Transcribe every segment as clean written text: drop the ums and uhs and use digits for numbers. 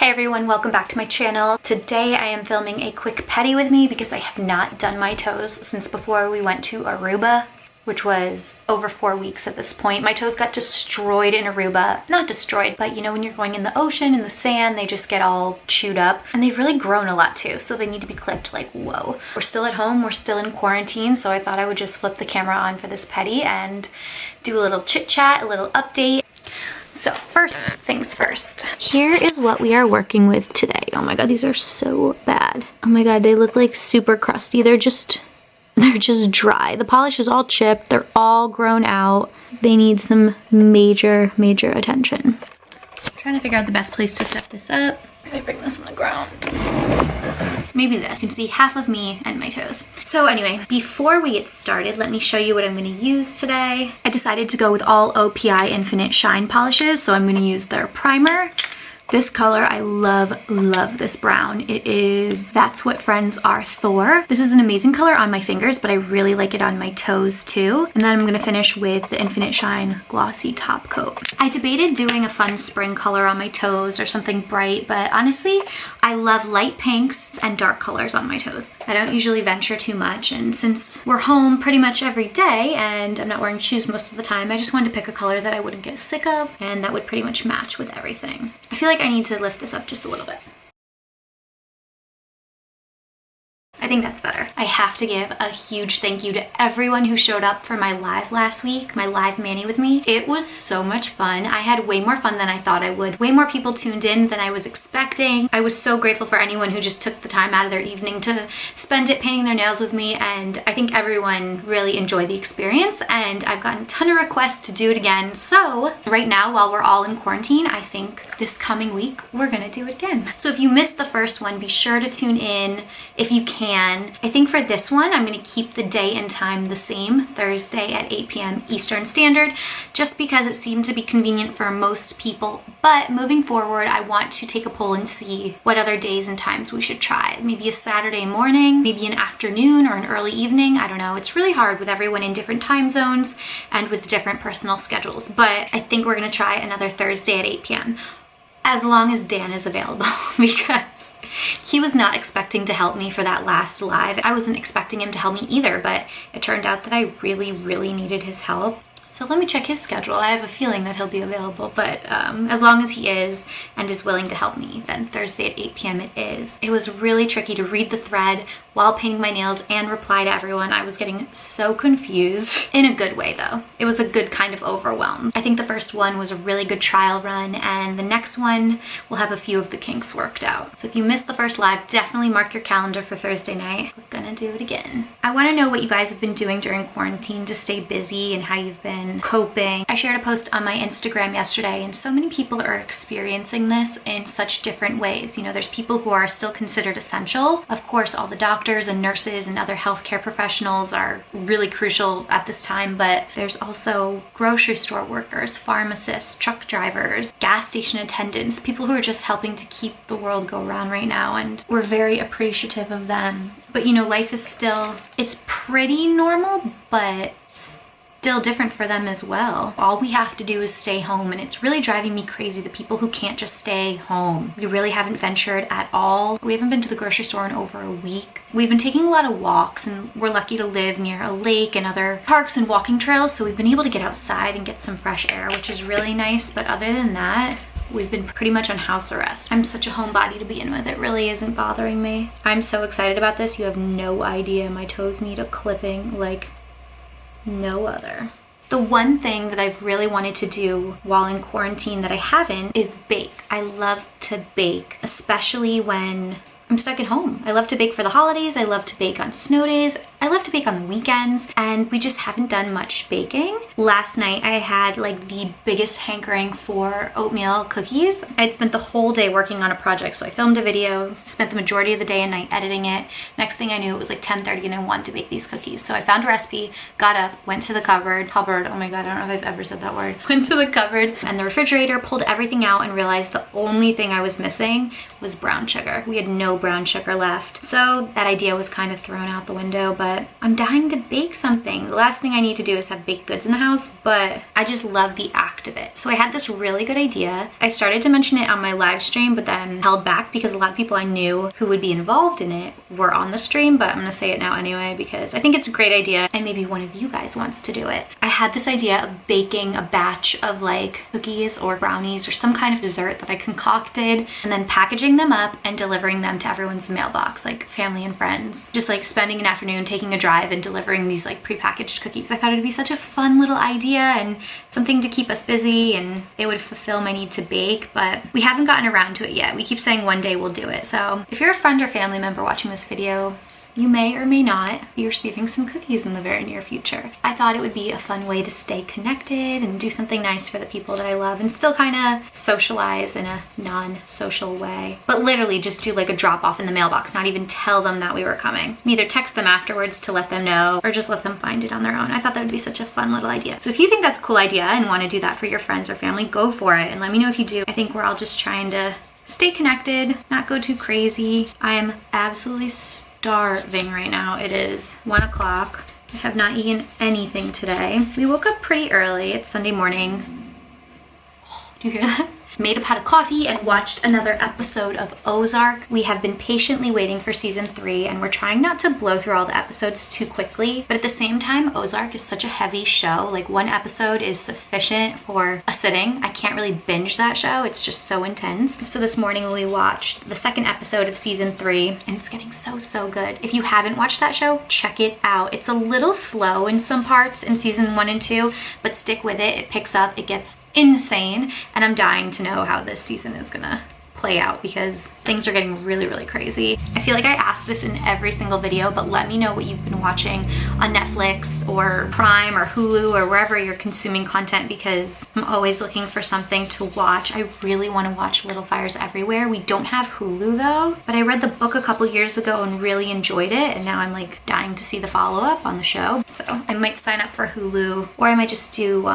Hey everyone, welcome back to my channel. Today I am filming a quick pedi with me because I have not done my toes since before we went to Aruba, which was over 4 weeks at this point. My toes got destroyed in Aruba. Not destroyed, but you know when you're going in the ocean, in the sand, they just get all chewed up. And they've really grown a lot too, so they need to be clipped like, whoa. We're still at home, we're still in quarantine, so I thought I would just flip the camera on for this pedi and do a little chit chat, a little update. So first things first. Here is what we are working with today. Oh my god, these are so bad. Oh my god, they look like super crusty. They're just dry. The polish is all chipped. They're all grown out. They need some major attention. I'm trying to figure out the best place to set this up. Let me bring this on the ground. Maybe this. You can see half of me and my toes. So anyway, before we get started, let me show you what I'm going to use today. I decided to go with all OPI Infinite Shine polishes, so I'm going to use their primer. This color, I love this brown. It is That's What Friends Are Thor. This is an amazing color on my fingers, but I really like it on my toes too. And then I'm gonna finish with the Infinite Shine Glossy Top Coat. I debated doing a fun spring color on my toes or something bright, but honestly, I love light pinks and dark colors on my toes. I don't usually venture too much, and since we're home pretty much every day and I'm not wearing shoes most of the time, I just wanted to pick a color that I wouldn't get sick of and that would pretty much match with everything. I feel like I need to lift this up just a little bit. I think that's better. I have to give a huge thank you to everyone who showed up for my live last week, my live mani with me. It was so much fun. I had way more fun than I thought I would. Way more people tuned in than I was expecting. I was so grateful for anyone who just took the time out of their evening to spend it painting their nails with me, and I think everyone really enjoyed the experience, and I've gotten a ton of requests to do it again. So right now, while we're all in quarantine, I think this coming week we're gonna do it again. So if you missed the first one, be sure to tune in if you can. I think for this one, I'm going to keep the day and time the same, Thursday at 8 p.m. Eastern Standard, just because it seemed to be convenient for most people. But moving forward, I want to take a poll and see what other days and times we should try. Maybe a Saturday morning, maybe an afternoon or an early evening. I don't know. It's really hard with everyone in different time zones and with different personal schedules. But I think we're going to try another Thursday at 8 p.m. as long as Dan is available, because he was not expecting to help me for that last live. I wasn't expecting him to help me either, but it turned out that I really needed his help. So let me check his schedule. I have a feeling that he'll be available, but as long as he is and is willing to help me, then Thursday at 8 p.m. it is. It was really tricky to read the thread while painting my nails and reply to everyone. I was getting so confused, in a good way though. It was a good kind of overwhelm. I think the first one was a really good trial run, and the next one will have a few of the kinks worked out. So if you missed the first live, definitely mark your calendar for Thursday night. We're gonna do it again. I wanna know what you guys have been doing during quarantine to stay busy and how you've been coping. I shared a post on my Instagram yesterday, and so many people are experiencing this in such different ways. You know, there's people who are still considered essential. Of course, all the doctors and nurses and other healthcare professionals are really crucial at this time, but there's also grocery store workers, pharmacists, truck drivers, gas station attendants, people who are just helping to keep the world go around right now, and we're very appreciative of them. But you know, life is still, it's pretty normal, but still different for them as well. All we have to do is stay home, and it's really driving me crazy, the people who can't just stay home. We really haven't ventured at all. We haven't been to the grocery store in over a week. We've been taking a lot of walks, and we're lucky to live near a lake and other parks and walking trails, so we've been able to get outside and get some fresh air, which is really nice. But other than that, we've been pretty much on house arrest. I'm such a homebody to begin with. It really isn't bothering me. I'm so excited about this. You have no idea. My toes need a clipping like no other. The one thing that I've really wanted to do while in quarantine that I haven't is bake. I love to bake, especially when I'm stuck at home. I love to bake for the holidays. I love to bake on snow days. I love to bake on the weekends, and we just haven't done much baking. Last night I had like the biggest hankering for oatmeal cookies. I'd spent the whole day working on a project, so I filmed a video, spent the majority of the day and night editing it. Next thing I knew, it was like 10:30 and I wanted to bake these cookies. So I found a recipe, got up, went to the cupboard, oh my god, I don't know if I've ever said that word. Went to the cupboard and the refrigerator, pulled everything out, and realized the only thing I was missing was brown sugar. We had no brown sugar left. So that idea was kind of thrown out the window, but but I'm dying to bake something. The last thing I need to do is have baked goods in the house, but I just love the act of it. So I had this really good idea. I started to mention it on my live stream, but then held back because a lot of people I knew who would be involved in it were on the stream, but I'm gonna say it now anyway because I think it's a great idea and maybe one of you guys wants to do it. I had this idea of baking a batch of like cookies or brownies or some kind of dessert that I concocted and then packaging them up and delivering them to everyone's mailbox, like family and friends. Just like spending an afternoon taking a drive and delivering these like prepackaged cookies. I thought it'd be such a fun little idea and something to keep us busy, and it would fulfill my need to bake, but we haven't gotten around to it yet. We keep saying one day we'll do it. So if you're a friend or family member watching this video, you may or may not be receiving some cookies in the very near future. I thought it would be a fun way to stay connected and do something nice for the people that I love and still kind of socialize in a non-social way. But literally just do like a drop off in the mailbox, not even tell them that we were coming. Either text them afterwards to let them know or just let them find it on their own. I thought that would be such a fun little idea. So if you think that's a cool idea and want to do that for your friends or family, go for it and let me know if you do. I think we're all just trying to stay connected, not go too crazy. I am absolutely starving right now. It is 1 o'clock. I have not eaten anything today. We woke up pretty early. It's Sunday morning. Oh, do you hear that? Made a pot of coffee and watched another episode of Ozark. We have been patiently waiting for season 3 and we're trying not to blow through all the episodes too quickly, but at the same time Ozark is such a heavy show. Like one episode is sufficient for a sitting. I can't really binge that show. It's just so intense. So this morning we watched the second episode of season 3 and it's getting so good. If you haven't watched that show, check it out. It's a little slow in some parts in season 1 and 2, but stick with it. It picks up, it gets insane, and I'm dying to know how this season is gonna play out because things are getting really crazy. I feel like I ask this in every single video, but let me know what you've been watching on Netflix or Prime or Hulu or wherever you're consuming content because I'm always looking for something to watch. I really want to watch Little Fires Everywhere. We don't have Hulu though, but I read the book a couple years ago and really enjoyed it, and now I'm like dying to see the follow-up on the show. So I might sign up for Hulu, or I might just do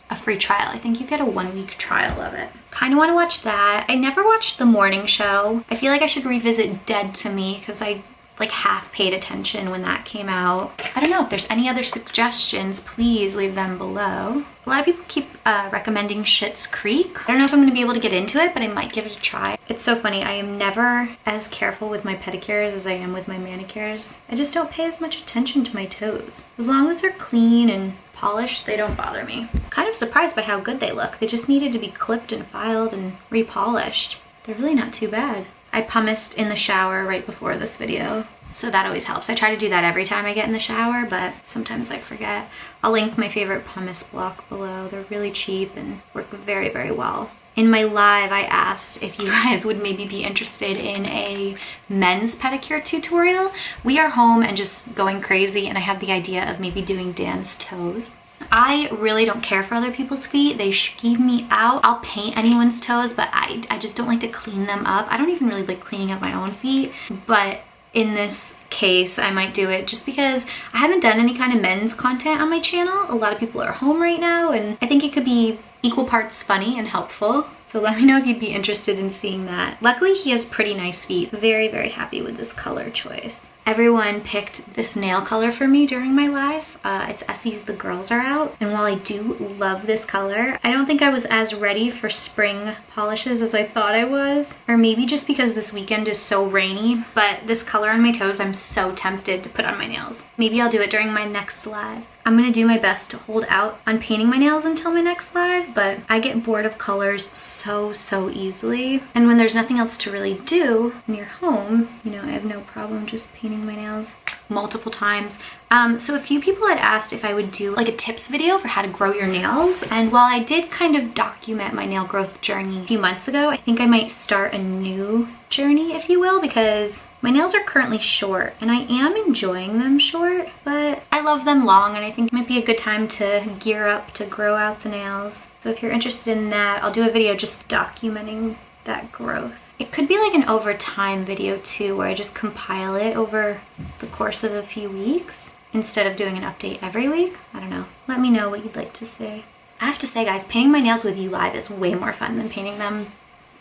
a free trial. I think you get a 1-week trial of it. Kind of want to watch that. I never watched the morning show. I feel like I should revisit Dead to Me because I like half paid attention when that came out. I don't know if there's any other suggestions, please leave them below. A lot of people keep recommending Schitt's Creek. I don't know if I'm going to be able to get into it, but I might give it a try. It's so funny. I am never as careful with my pedicures as I am with my manicures. I just don't pay as much attention to my toes. As long as they're clean and polished, they don't bother me. Kind of surprised by how good they look. They just needed to be clipped and filed and repolished. They're really not too bad. I pumiced in the shower right before this video, so that always helps. I try to do that every time I get in the shower, but sometimes I forget. I'll link my favorite pumice block below. They're really cheap and work very well. In my live, I asked if you guys would maybe be interested in a men's pedicure tutorial. We are home and just going crazy, and I have the idea of maybe doing Dan's toes. I really don't care for other people's feet. They skeeve me out. I'll paint anyone's toes, but I just don't like to clean them up. I don't even really like cleaning up my own feet, but in this case I might do it just because I haven't done any kind of men's content on my channel. A lot of people are home right now, and I think it could be equal parts funny and helpful. So let me know if you'd be interested in seeing that. Luckily he has pretty nice feet. Very happy with this color choice. Everyone picked this nail color for me during my live. It's Essie's The Girls Are Out. And while I do love this color, I don't think I was as ready for spring polishes as I thought I was. Or maybe just because this weekend is so rainy. But this color on my toes, I'm so tempted to put on my nails. Maybe I'll do it during my next live. I'm gonna do my best to hold out on painting my nails until my next live, but I get bored of colors so easily. And when there's nothing else to really do and you're home, you know, I have no problem just painting my nails multiple times. So a few people had asked if I would do like a tips video for how to grow your nails. And while I did kind of document my nail growth journey a few months ago, I think I might start a new journey, if you will, because my nails are currently short and I am enjoying them short, but I love them long, and I think it might be a good time to gear up to grow out the nails. So if you're interested in that, I'll do a video just documenting that growth. It could be like an over time video too, where I just compile it over the course of a few weeks instead of doing an update every week. I don't know. Let me know what you'd like to see. I have to say, guys, painting my nails with you live is way more fun than painting them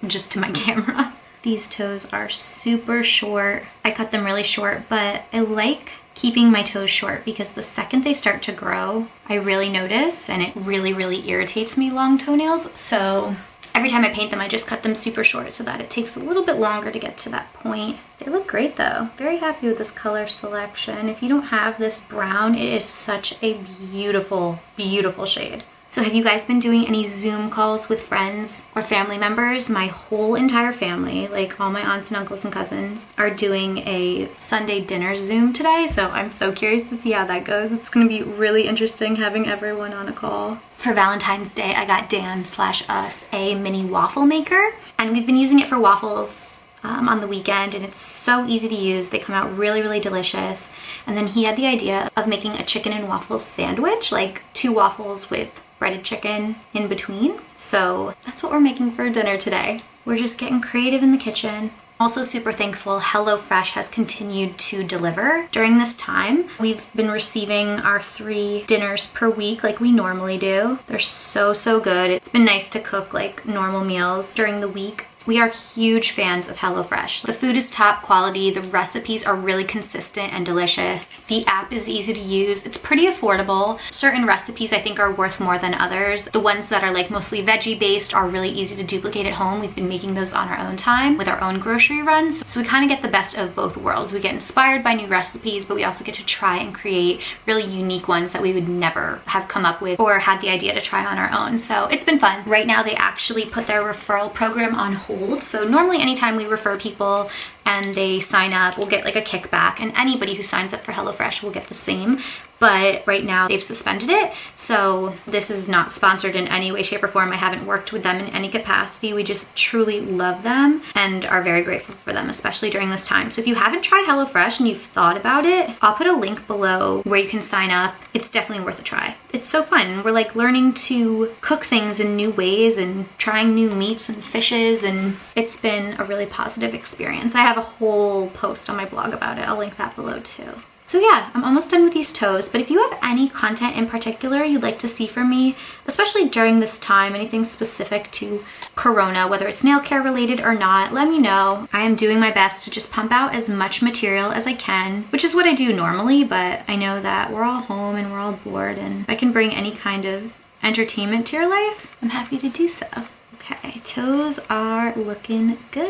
just to my camera. These toes are super short. I cut them really short, but I like keeping my toes short because the second they start to grow, I really notice, and it really, really irritates me, long toenails. So every time I paint them, I just cut them super short so that it takes a little bit longer to get to that point. They look great though. Very happy with this color selection. If you don't have this brown, it is such a beautiful, beautiful shade. So have you guys been doing any Zoom calls with friends or family members? My whole entire family, like all my aunts and uncles and cousins, are doing a Sunday dinner Zoom today. So I'm so curious to see how that goes. It's gonna be really interesting having everyone on a call. For Valentine's Day, I got Dan/us a mini waffle maker, and we've been using it for waffles on the weekend, and it's so easy to use. They come out really, really delicious. And then he had the idea of making a chicken and waffle sandwich, like 2 waffles with breaded chicken in between. So that's what we're making for dinner today. We're just getting creative in the kitchen. Also super thankful HelloFresh has continued to deliver during this time. We've been receiving our 3 dinners per week like we normally do. They're so, so good. It's been nice to cook like normal meals during the week. We are huge fans of HelloFresh. The food is top quality, the recipes are really consistent and delicious. The app is easy to use, it's pretty affordable. Certain recipes I think are worth more than others. The ones that are like mostly veggie based are really easy to duplicate at home. We've been making those on our own time with our own grocery runs. So we kind of get the best of both worlds. We get inspired by new recipes, but we also get to try and create really unique ones that we would never have come up with or had the idea to try on our own. So it's been fun. Right now they actually put their referral program on hold. So normally anytime we refer people and they sign up, we'll get like a kickback, and anybody who signs up for HelloFresh will get the same. But right now they've suspended it. So this is not sponsored in any way, shape, or form. I haven't worked with them in any capacity. We just truly love them and are very grateful for them, especially during this time. So if you haven't tried HelloFresh and you've thought about it, I'll put a link below where you can sign up. It's definitely worth a try. It's so fun. We're like learning to cook things in new ways and trying new meats and fishes, and it's been a really positive experience. I have a whole post on my blog about it. I'll link that below too. So yeah, I'm almost done with these toes, but if you have any content in particular you'd like to see from me, especially during this time, anything specific to Corona, whether it's nail care related or not, let me know. I am doing my best to just pump out as much material as I can, which is what I do normally, but I know that we're all home and we're all bored, and if I can bring any kind of entertainment to your life, I'm happy to do so. Okay, toes are looking good.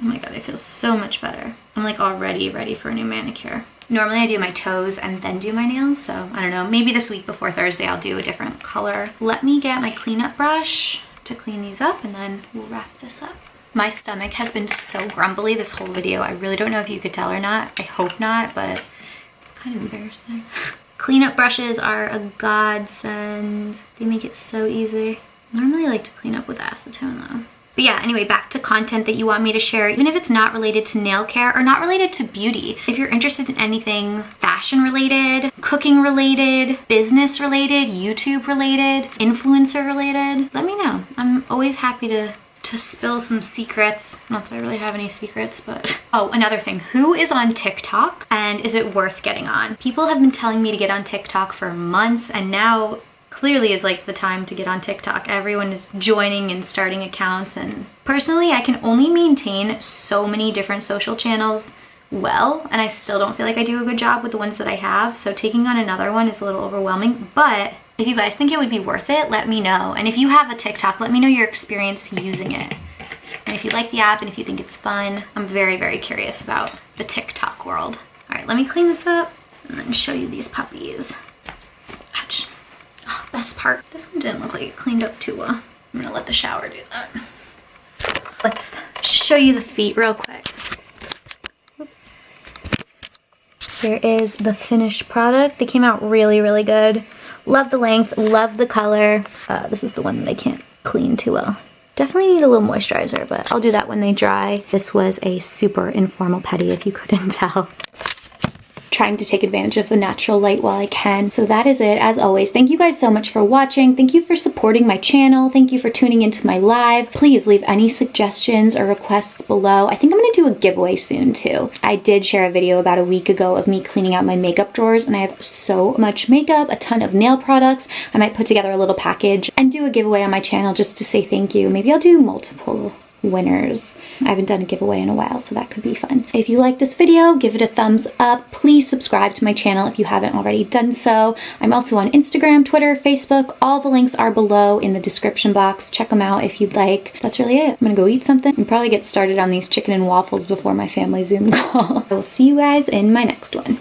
Oh my god, I feel so much better. I'm like already ready for a new manicure. Normally I do my toes and then do my nails, so I don't know, maybe this week before Thursday I'll do a different color. Let me get my cleanup brush to clean these up, and then we'll wrap this up. My stomach has been so grumbly this whole video. I really don't know if you could tell or not. I hope not, but it's kind of embarrassing. Cleanup brushes are a godsend. They make it so easy. I normally like to clean up with acetone though. But yeah, anyway, back to content that you want me to share, even if it's not related to nail care or not related to beauty. If you're interested in anything fashion related, cooking related, business related, YouTube related, influencer related, let me know. I'm always happy to spill some secrets. Not that I really have any secrets, but... Oh, another thing. Who is on TikTok, and is it worth getting on? People have been telling me to get on TikTok for months, and now clearly is like the time to get on TikTok. Everyone is joining and starting accounts, and personally I can only maintain so many different social channels well, and I still don't feel like I do a good job with the ones that I have, so taking on another one is a little overwhelming. But if you guys think it would be worth it, let me know. And if you have a TikTok, let me know your experience using it. And if you like the app and if you think it's fun, I'm very, very curious about the TikTok world. All right, let me clean this up and then show you these puppies. Ouch. Oh, best part, this one didn't look like it cleaned up too well. I'm gonna let the shower do that. Let's show you the feet real quick. Here is the finished product. They came out really, really good. Love the length, love the color. This is the one that I can't clean too well. Definitely need a little moisturizer, but I'll do that when they dry. This was a super informal pedi, if you couldn't tell. Trying to take advantage of the natural light while I can. So that is it. As always, thank you guys so much for watching. Thank you for supporting my channel. Thank you for tuning into my live. Please leave any suggestions or requests below. I think I'm gonna do a giveaway soon too. I did share a video about a week ago of me cleaning out my makeup drawers, and I have so much makeup, a ton of nail products. I might put together a little package and do a giveaway on my channel just to say thank you. Maybe I'll do multiple winners. I haven't done a giveaway in a while, so that could be fun. If you like this video, give it a thumbs up. Please subscribe to my channel if you haven't already done so. I'm also on Instagram, Twitter, Facebook. All the links are below in the description box. Check them out if you'd like. That's really it. I'm gonna go eat something and probably get started on these chicken and waffles before my family Zoom call. I will see you guys in my next one.